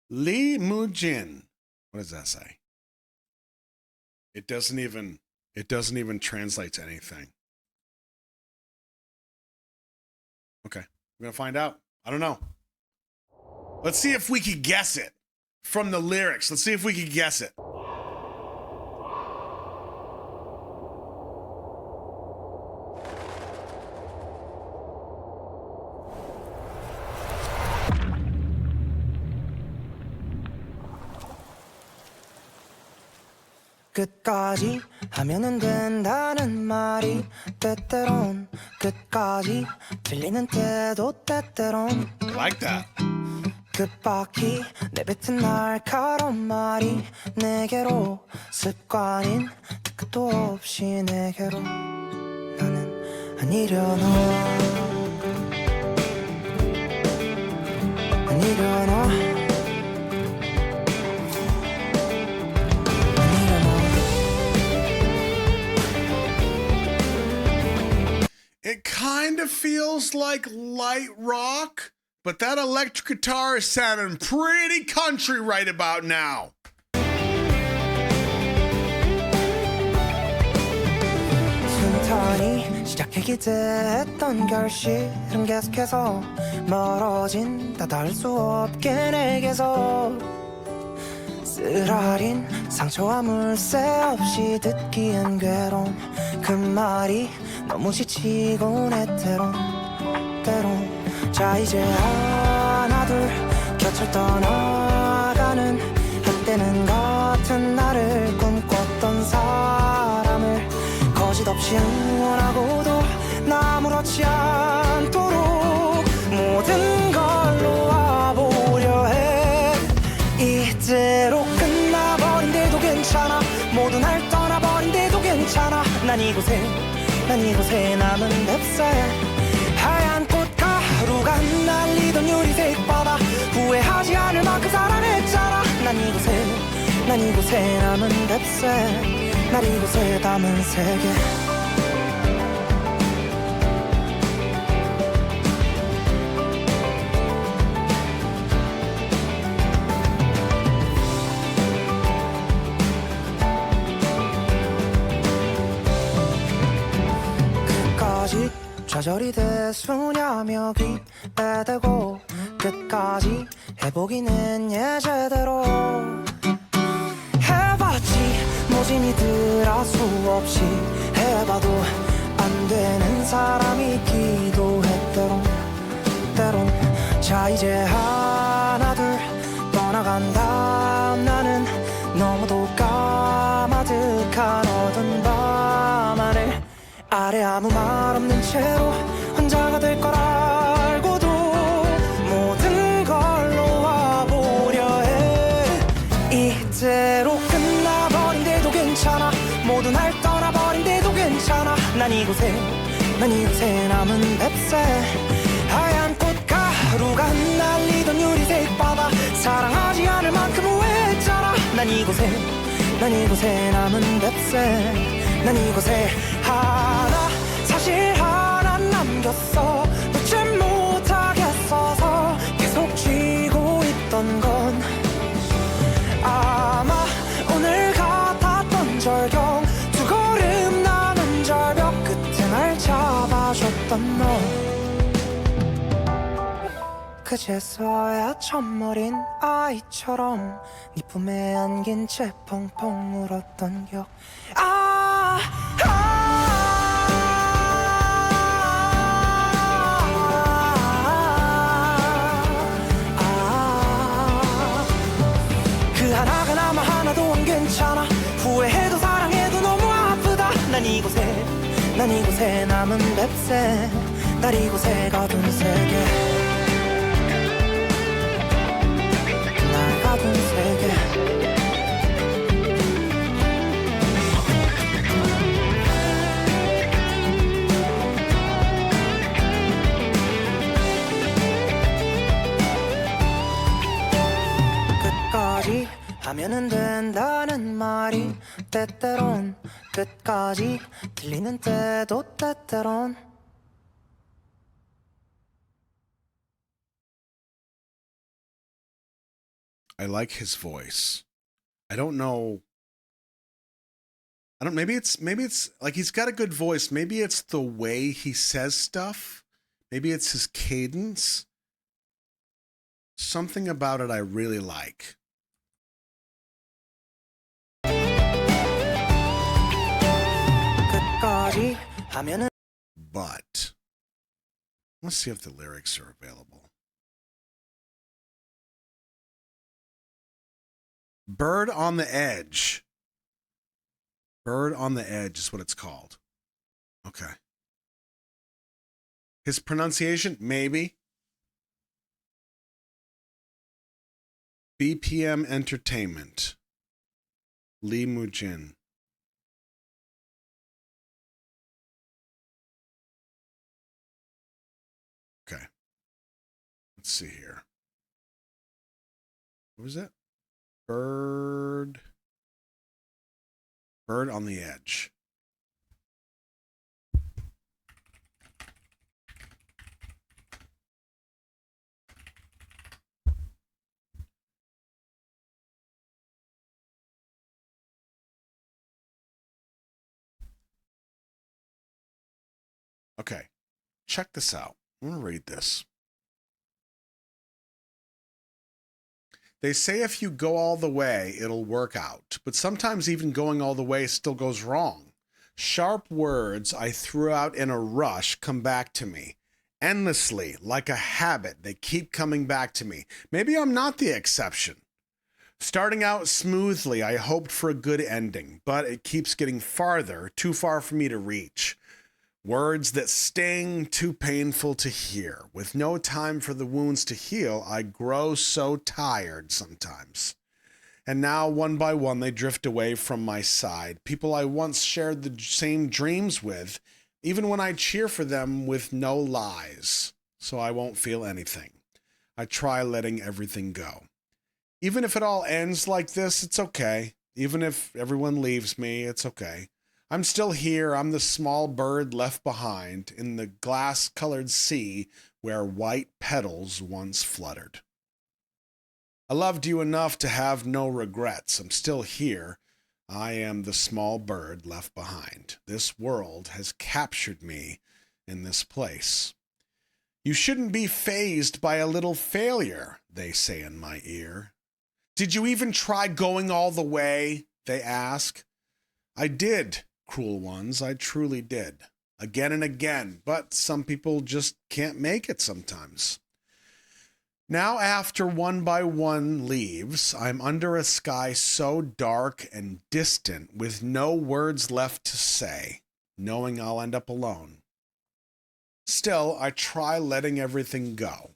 Lee Mujin. What does that say? It doesn't even translate to anything. Okay, we're gonna find out. I don't know. Let's see if we could guess it from the lyrics. Let's see if we could guess it. 끝까지 하면은 된다는 말이 때때론 끝까지 들리는 때도 때때론 Like that. 끝바퀴 내뱉은 날카로운 말이 내게로 습관인 끝도 없이 내게로 나는 아니려나 아니려나 It kind of feels like light rock, but that electric guitar is sounding pretty country right about now. 순탄히 시작해 기대했던 결실은 계속해서 멀어진다 닿을 수 없게 내게서 쓰라린 상처와 물새 없이 듣기엔 괴로운 그 말이 너무 지치곤 해 때론 자 이제 하나 둘 곁을 떠나가는 한때는 같은 나를 꿈꿨던 사람을 거짓없이 응원하고도 나 아무렇지 않도록 모든 걸 놓아보려 해 이대로 끝나버린데도 괜찮아 모두 날 떠나버린데도 괜찮아 난 이곳에 남은 냅새 하얀 꽃가루가 날리던 유리색 바다 후회하지 않을 만큼 사랑했잖아 난 이곳에 남은 냅새 날 이곳에 담은 세계 좌절이 대수냐며 귀에 대고 끝까지 해보기는 예제대로 해봤지 모진 이들아 수없이 해봐도 안 되는 사람이 기도해 때론 자 이제 하나 둘 떠나간다 나는 너무도 까마득한 어두운 밤 안에 아래 아무 말 없는 채로 혼자가 될 걸 알고도 모든 걸 놓아보려 해 이대로 끝나버린데도 괜찮아 모두 날 떠나버린데도 괜찮아 난 이곳에 남은 뱁새 하얀 꽃가루가 날리던 유리색 바다 사랑하지 않을 만큼 후회했잖아 난 이곳에 남은 뱁새 난 이곳에 사실 하나 남겼어 놓지 못하겠어서 계속 쥐고 있던 건 아마 오늘 같았던 절경 두 걸음 남은 절벽 끝에 날 잡아줬던 너 그제서야 첫머린 아이처럼 네 품에 안긴 채 펑펑 울었던 기억 그 하나가 남아 하나도 안 괜찮아 후회해도 사랑해도 너무 아프다 난 이곳에 남은 뱁새 날 이곳에 가둔 세계 날 가둔 세계 하면은 된다는 말이 때때론 끝까지 들리는 때도 때때론 I like his voice. I don't know. Maybe it's like he's got a good voice. Maybe it's the way he says stuff. Maybe it's his cadence. Something about it I really like. But let's see if the lyrics are available. Bird on the Edge. Bird on the Edge is what it's called. Okay. His pronunciation, maybe. BPM Entertainment. Lee Mujin. Okay. Let's see here. What was it? Bird on the Edge. Okay. Check this out. I'm going to read this. They say if you go all the way, it'll work out. But sometimes even going all the way still goes wrong. Sharp words I threw out in a rush come back to me. Endlessly, like a habit, they keep coming back to me. Maybe I'm not the exception. Starting out smoothly, I hoped for a good ending, but it keeps getting farther, too far for me to reach. Words that sting, too painful to hear. With no time for the wounds to heal, I grow so tired sometimes. And now, one by one, they drift away from my side. People I once shared the same dreams with, even when I cheer for them with no lies. So I won't feel anything. I try letting everything go. Even if it all ends like this, it's okay. Even if everyone leaves me, it's okay. I'm still here. I'm the small bird left behind in the glass-colored sea where white petals once fluttered. I loved you enough to have no regrets. I'm still here. I am the small bird left behind. This world has captured me in this place. You shouldn't be fazed by a little failure, they say in my ear. Did you even try going all the way? They ask. I did. Cruel ones, I truly did. Again and again, but some people just can't make it sometimes. Now after one by one leaves, I'm under a sky so dark and distant with no words left to say, knowing I'll end up alone. Still, I try letting everything go.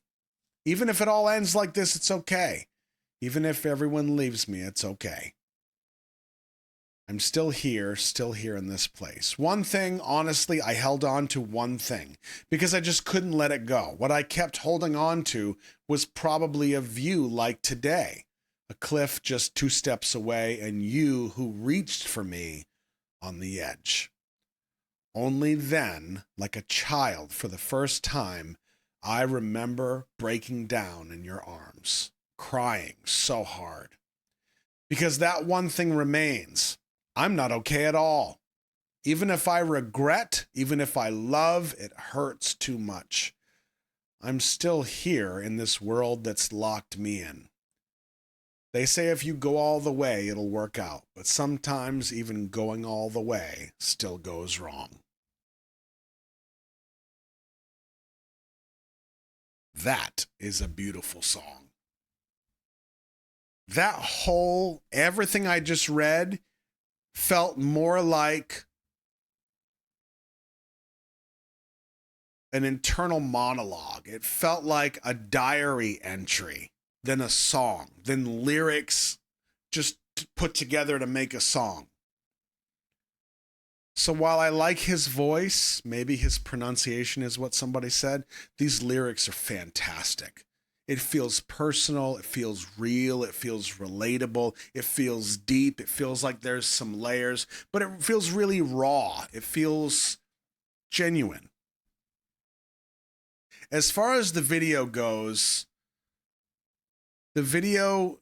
Even if it all ends like this, it's okay. Even if everyone leaves me, it's okay. I'm still here in this place. One thing, honestly, I held on to one thing because I just couldn't let it go. What I kept holding on to was probably a view like today, a cliff just 2 steps away and you who reached for me on the edge. Only then, like a child for the first time, I remember breaking down in your arms, crying so hard. Because that one thing remains. I'm not okay at all. Even if I regret, even if I love, it hurts too much. I'm still here in this world that's locked me in. They say if you go all the way, it'll work out. But sometimes even going all the way still goes wrong. That is a beautiful song. That whole, everything I just read felt more like an internal monologue. It felt like a diary entry than a song, than lyrics just put together to make a song. So while I like his voice, maybe his pronunciation is what somebody said, these lyrics are fantastic. It feels personal, it feels real, it feels relatable, it feels deep, it feels like there's some layers, but it feels really raw. It feels genuine. As far as the video goes, the video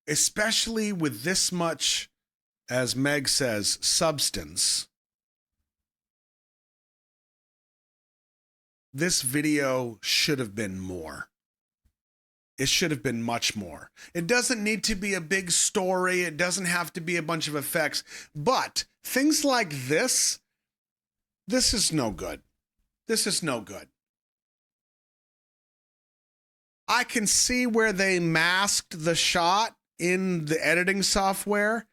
especially with this much, as Meg says, substance. This video should have been more. It should have been much more. It doesn't need to be a big story. It doesn't have to be a bunch of effects. But things like this is no good. This is no good. I can see where they masked the shot in the editing software,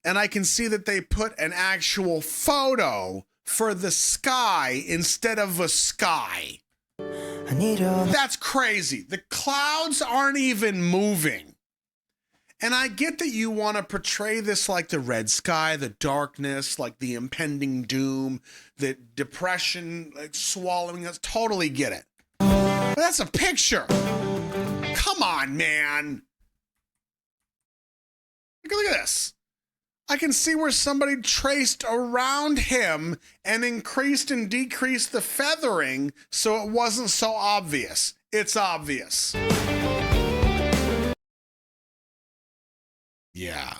and I can see that they put an actual photo for the sky instead of a sky. That's crazy. The clouds aren't even moving. And I get that you want to portray this like the red sky, the darkness, like the impending doom, the depression, like swallowing us. Totally get it. But that's a picture. Come on, man. Look at this. I can see where somebody traced around him and increased and decreased the feathering so it wasn't so obvious. It's obvious. Yeah.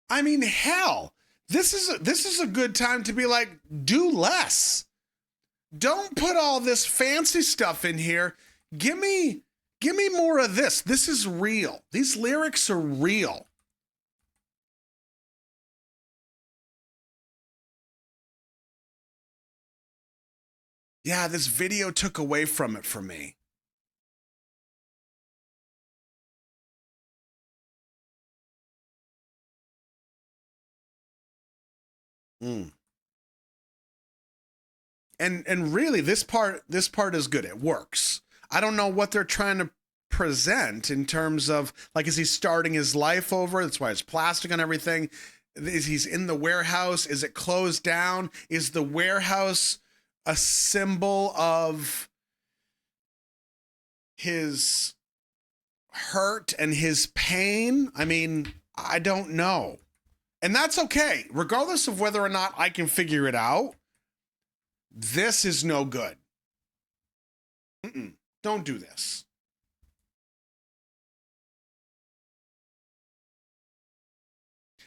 I mean, hell, this is a good time to be like, do less. Don't put all this fancy stuff in here. Give me more of this. This is real. These lyrics are real. Yeah, this video took away from it for me. And really, this part is good. It works. I don't know what they're trying to present in terms of, like, is he starting his life over? That's why it's plastic on everything. Is he's in the warehouse? Is it closed down? Is the warehouse a symbol of his hurt and his pain? I mean, I don't know. And that's okay. Regardless of whether or not I can figure it out, this is no good. Don't do this.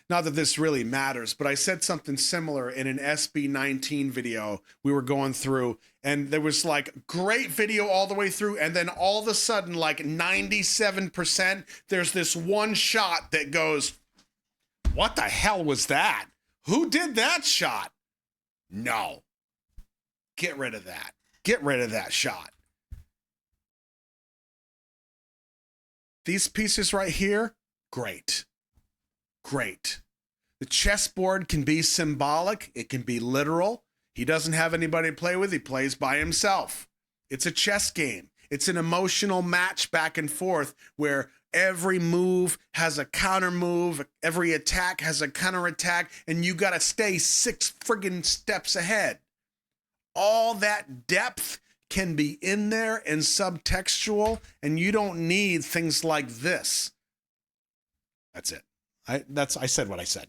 Not that this really matters, but I said something similar in an SB19 video we were going through, and there was like great video all the way through, and then all of a sudden, like 97%, there's this one shot that goes, what the hell was that? Who did that shot? No. Get rid of that. Get rid of that shot. These pieces right here, great. Great. The chessboard can be symbolic. It can be literal. He doesn't have anybody to play with. He plays by himself. It's a chess game. It's an emotional match back and forth where every move has a counter move. Every attack has a counter attack. And you got to stay 6 friggin' steps ahead. All that depth can be in there and subtextual, and you don't need things like this. That's it. I said what I said.